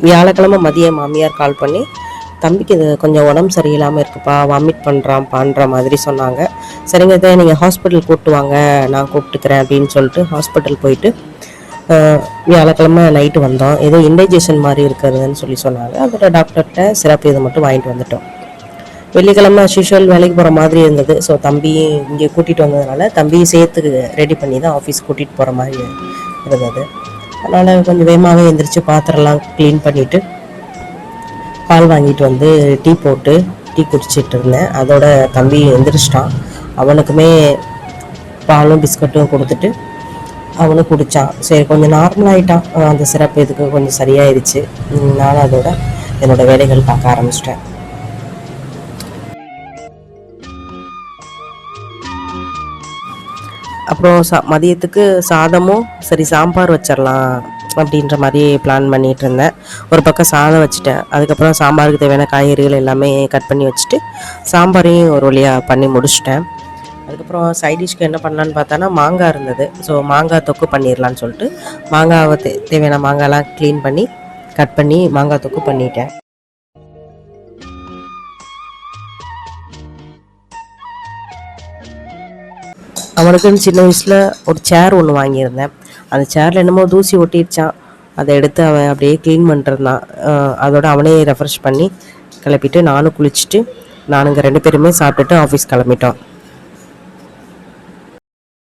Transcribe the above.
வியாழக்கிழமை மதியம் மாமியார் கால் பண்ணி, தம்பிக்கு இது கொஞ்சம் உடம்பு சரியில்லாமல் இருக்குப்பா, வாமிட் பண்ணுறான்ப்பான்ற மாதிரி சொன்னாங்க. சரிங்க இதை நீங்கள் ஹாஸ்பிட்டல் கூப்பிட்டு வாங்க, நான் கூப்பிட்டுக்கிறேன் அப்படின்னு சொல்லிட்டு ஹாஸ்பிட்டல் போயிட்டு வியாழக்கிழமை நைட்டு வந்தோம். ஏதோ இன்டைஜஷன் மாதிரி இருக்கிறதுன்னு சொன்னாங்க. அதோட டாக்டர்கிட்ட சிறப்பு இதை மட்டும் வாங்கிட்டு வந்துட்டோம். வெள்ளிக்கிழமை யூஷுவல் வேலைக்கு போகிற மாதிரி இருந்தது. ஸோ தம்பியும் இங்கே கூட்டிகிட்டு வந்ததுனால தம்பியும் சேர்த்து ரெடி பண்ணி தான் ஆஃபீஸ் கூட்டிகிட்டு போகிற மாதிரி இருந்தது. அதனால் கொஞ்சம் வேகமாகவே எழுந்திரிச்சு பாத்திரம்லாம் க்ளீன் பண்ணிவிட்டு பால் வாங்கிட்டு வந்து டீ குடிச்சிட்டு இருந்தேன். அதோட தம்பி எந்திரிச்சிட்டான். அவனுக்குமே பாலும் பிஸ்கட்டும் கொடுத்துட்டு அவனும் குடித்தான். சரி கொஞ்சம் நார்மலாகிட்டான். அந்த சிறப்பு இதுக்கு கொஞ்சம் சரியாயிருச்சு. நானும் அதோட என்னோடய வேலைகள் பார்க்க ஆரம்பிச்சிட்டேன். அப்புறம் மதியத்துக்கு சாதமும் சரி சாம்பார் வச்சிடலாம் அப்படின்ற மாதிரி பிளான் பண்ணிகிட்டு இருந்தேன். ஒரு பக்கம் சாதம் வச்சுட்டேன். அதுக்கப்புறம் சாம்பாருக்கு தேவையான காய்கறிகள் எல்லாமே கட் பண்ணி வச்சுட்டு சாம்பாரையும் ஒரு வழியாக பண்ணி முடிச்சிட்டேன். அதுக்கப்புறம் சைடிஷ்க்கு என்ன பண்ணலான்னு பார்த்தானா மாங்காய் இருந்தது. ஸோ மாங்காய் தொக்கு பண்ணிடலான்னு சொல்லிட்டு மாங்காவை தேவையான மாங்காய்லாம் க்ளீன் பண்ணி கட் பண்ணி மாங்காய் தொக்கு பண்ணிட்டேன். அவனுக்குன்னு சின்ன வயசில் ஒரு சேர் ஒன்று வாங்கியிருந்தேன். அந்த சேரில் என்னமோ தூசி ஒட்டிடுச்சான். அதை எடுத்து அவன் அப்படியே க்ளீன் பண்ணிருந்தான். அதோட அவனே ரெஃப்ரெஷ் பண்ணி கிளப்பிட்டு நானும் குளிச்சுட்டு நானுங்க 2 பேருமே சாப்பிட்டுட்டு ஆஃபீஸ் கிளம்பிட்டோம்.